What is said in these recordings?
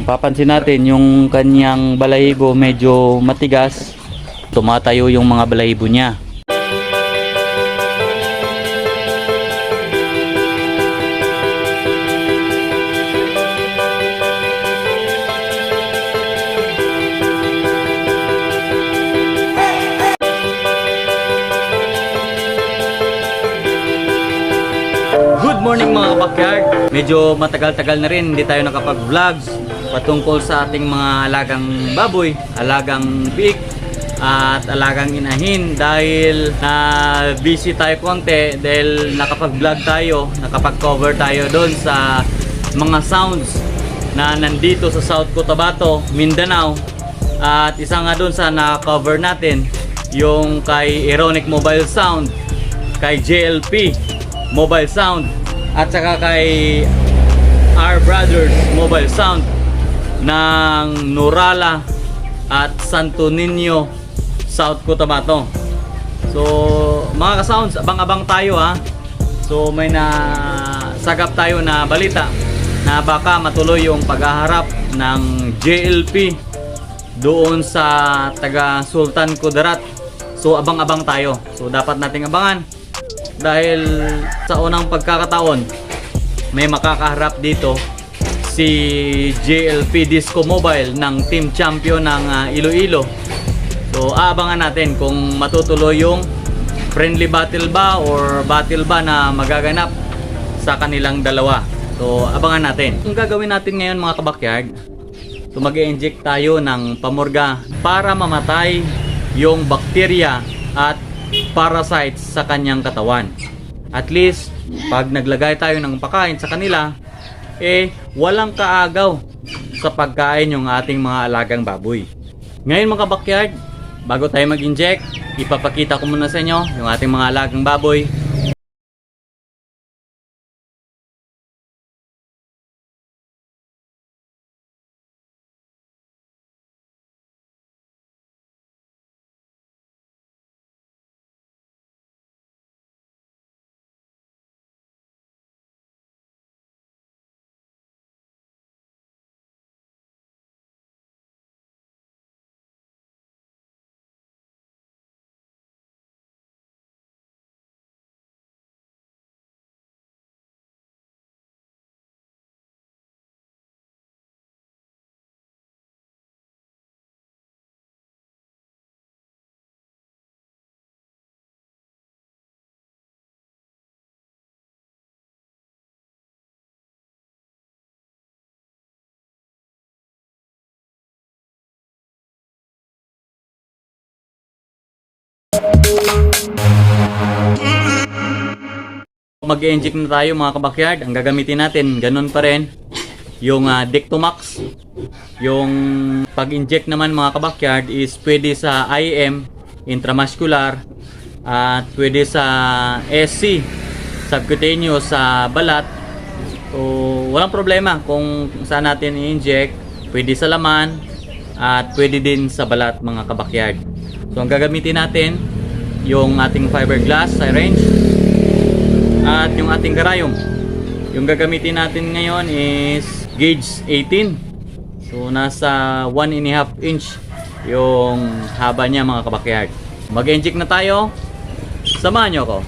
papansin natin yung kanyang balahibo medyo matigas. Tumatayo yung mga balahibo niya. Good morning mga kabakyard. Medyo matagal-tagal na rin hindi tayo nakapag-vlogs patungkol sa ating mga alagang baboy, alagang pig at alagang inahin dahil na busy tayo konti dahil nakapag-vlog tayo, nakapag-cover tayo doon sa mga sounds na nandito sa South Cotabato, Mindanao, at isa nga doon sa na-cover natin yung kay Ironic Mobile Sound, kay JLP Mobile Sound, at saka kay R Brothers Mobile Sound ng Nurala at Santo Niño, South Cotabato. So mga ka-sounds, abang-abang tayo ha. So may nasagap tayo na balita na baka matuloy yung paghaharap ng JLP doon sa taga Sultan Kudarat. So abang-abang tayo. So dapat nating abangan dahil sa unang pagkakataon may makakaharap dito si JLP Disco Mobile ng team champion ng Iloilo. So aabangan natin kung matutuloy yung friendly battle ba or battle ba na magaganap sa kanilang dalawa. So abangan natin. Ang gagawin natin ngayon mga kabakyard, so mag-i-inject tayo ng pamorga para mamatay yung bakterya at parasites sa kanyang katawan. At least pag naglagay tayo ng pagkain sa kanila, walang kaagaw sa pagkain yung ating mga alagang baboy. Ngayon mga kabakyard, bago tayo mag-inject, ipapakita ko muna sa inyo yung ating mga alagang baboy. Mag-inject na tayo mga kabakyard. Ang gagamitin natin, ganun pa rin, yung Dectomax. Yung pag-inject naman mga kabakyard is pwede sa IM, intramuscular, at pwede sa SC, subcutaneous, sa balat. So walang problema kung saan natin i-inject. Pwede sa laman at pwede din sa balat mga kabakyard. So ang gagamitin natin, yung ating fiberglass syringe at yung ating karayom. Yung gagamitin natin ngayon is gauge 18. So nasa 1.5 inch yung haba niya mga kabakyard. Mag-inject na tayo. Samahan nyo ako.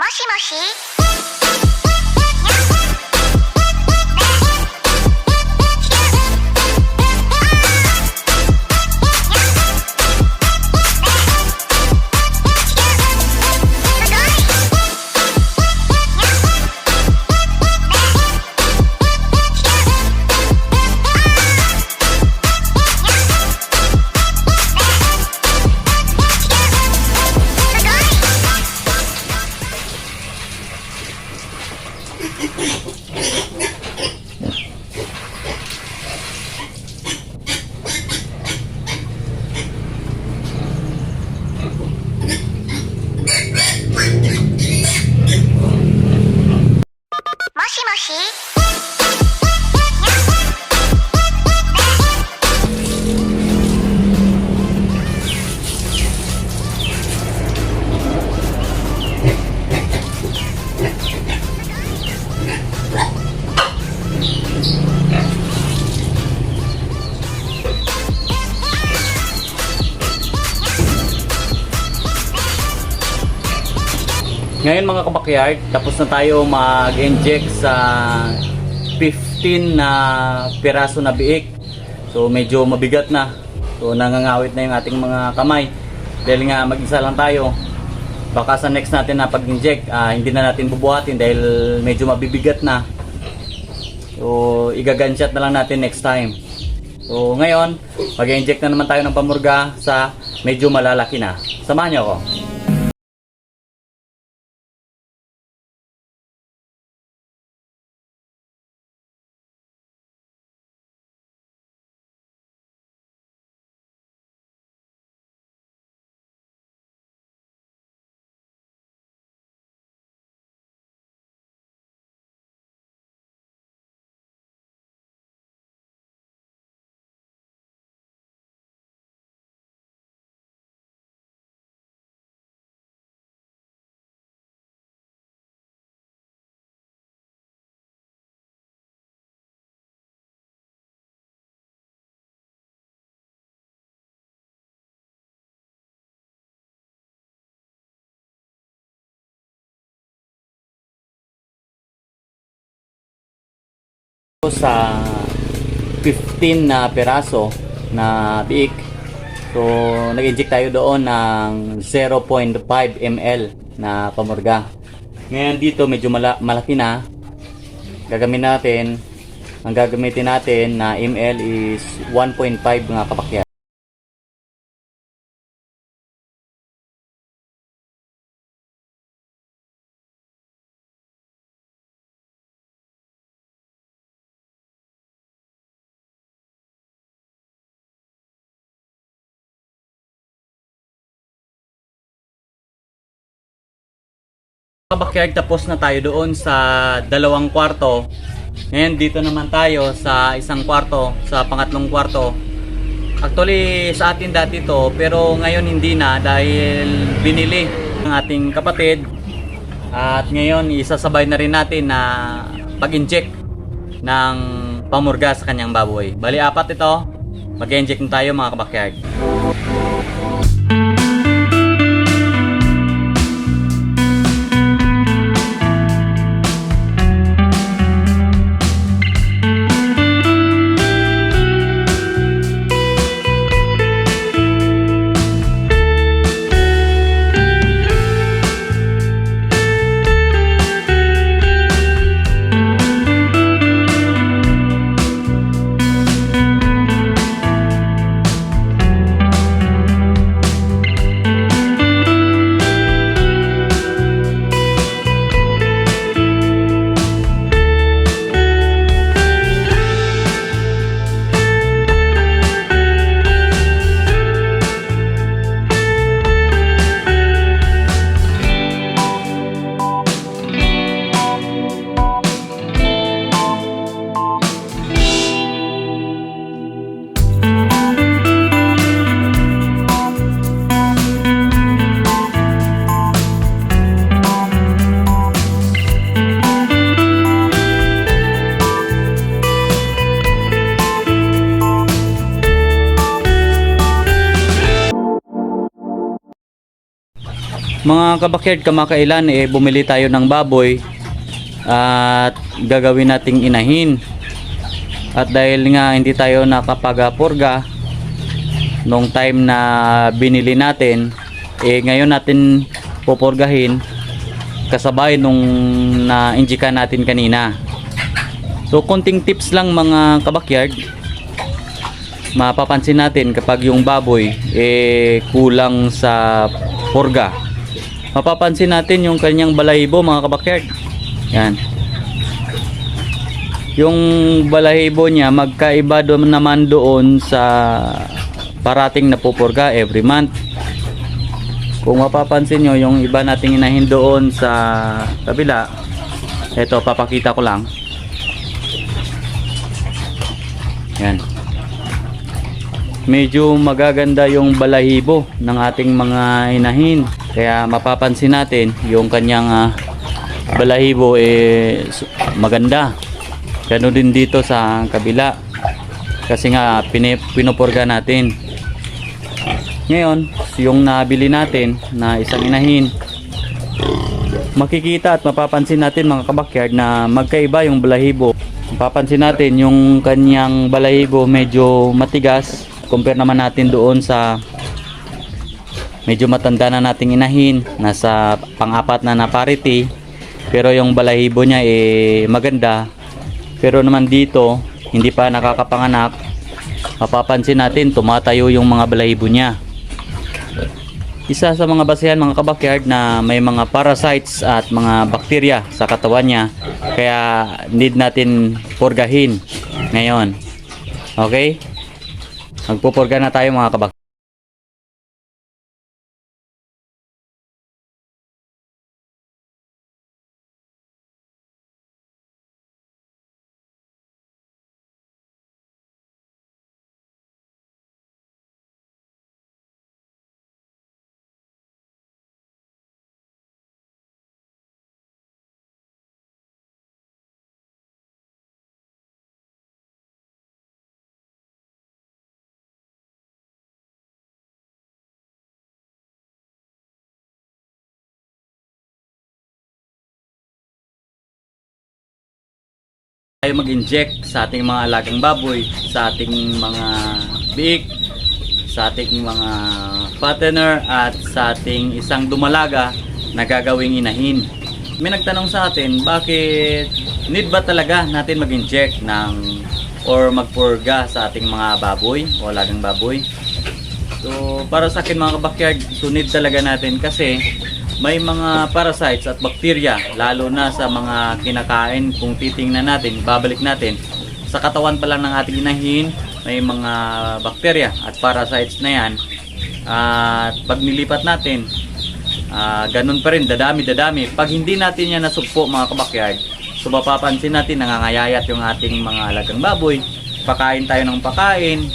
Moshi moshi. Ngayon mga kabakyard, tapos na tayo mag-inject sa 15 na piraso na biik. So medyo mabigat na. So nangangawit na yung ating mga kamay. Dahil nga mag-isa lang tayo. Baka sa next natin na pag-inject, hindi na natin bubuhatin dahil medyo mabibigat na. So igagunshot na lang natin next time. So ngayon, mag-inject na naman tayo ng pamurga sa medyo malalaki na. Samahan niyo ako. Sa 15 na peraso na biik, so nag-inject tayo doon ng 0.5 ml na pamurga. Ngayon dito medyo malaki na. Ang gagamitin natin na ml is 1.5 mga kapakyan. Kabakyard, tapos na tayo doon sa 2 kwarto. Ngayon dito naman tayo sa 1 kwarto, sa pangatlong kwarto. Actually sa atin dati to, pero ngayon hindi na dahil binili ng ating kapatid. At ngayon isasabay na rin natin na pag-inject ng pamurga sa kanyang baboy. Bali 4 ito, mag-inject na tayo mga kabakyard. Mga kabakyard, kamakailan bumili tayo ng baboy at gagawin nating inahin. At dahil nga hindi tayo nakapagpurga nung time na binili natin, ngayon natin pupurgahin kasabay nung na-injikan natin kanina. So konting tips lang mga kabakyard. Mapapansin natin kapag yung baboy kulang sa purga. Mapapansin natin yung kanyang balahibo mga kabakyard. Yan. Yung balahibo niya magkaiba naman doon sa parating napupurga every month. Kung mapapansin nyo, yung iba nating inahin doon sa kabila, ito papakita ko lang. Yan. Medyo magaganda yung balahibo ng ating mga inahin. Kaya mapapansin natin yung kanyang balahibo maganda. Ganoon din dito sa kabila. Kasi nga pinupurga natin. Ngayon, yung nabili natin na isang inahin, makikita at mapapansin natin mga kabakyard na magkaiba yung balahibo. Mapapansin natin yung kanyang balahibo medyo matigas compare naman natin doon sa medyo matanda na nating inahin, nasa pang-apat na parity, pero yung balahibo niya maganda. Pero naman dito hindi pa nakakapanganak, mapapansin natin tumatayo yung mga balahibo niya. Isa sa mga basehan mga kabakyard na may mga parasites at mga bakterya sa katawan niya, kaya need natin purgahin ngayon. Okay? Magpupurga na tayo mga kabakyard. Tayo mag-inject sa ating mga alagang baboy, sa ating mga biik, sa ating mga fattener at sa ating isang dumalaga na gagawing inahin. May nagtanong sa atin, bakit need ba talaga natin mag-inject ng or magpurga sa ating mga baboy o alagang baboy? So para sa akin mga kabakyard, so need talaga natin kasi may mga parasites at bakterya, lalo na sa mga kinakain. Kung titingnan natin, babalik natin sa katawan pa lang ng ating inahin, may mga bakterya at parasites na yan. At pag nilipat natin, ganun pa rin, dadami. Pag hindi natin yan nasugpo mga kabakyard, so mapapansin natin nangangayayat yung ating mga alagang baboy. Pakain tayo ng pakain,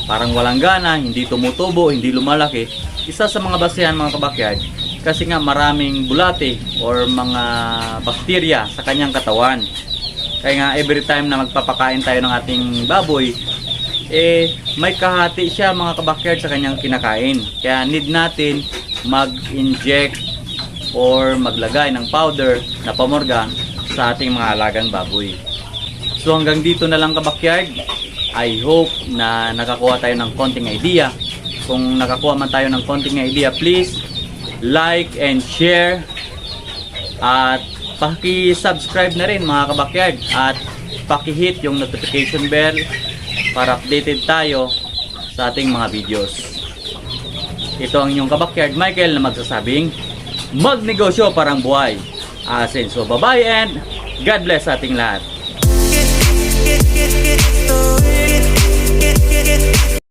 parang walang gana, hindi tumutubo, hindi lumalaki. Isa sa mga basehan mga kabakyard, kasi nga maraming bulate or mga bakterya sa kanyang katawan. Kaya nga every time na magpapakain tayo ng ating baboy, may kahati siya mga kabakyard sa kanyang kinakain. Kaya need natin mag-inject or maglagay ng powder na pamurga sa ating mga alagang baboy. So hanggang dito na lang kabakyard. I hope na nakakuha tayo ng konting idea. Kung nakakuha man tayo ng konting idea, please like and share at paki-subscribe na rin mga kabakyard at paki-hit yung notification bell para updated tayo sa ating mga videos. Ito ang inyong kabakyard Michael na magsasabing magnegosyo parang buhay. So bye bye and God bless sa ating lahat.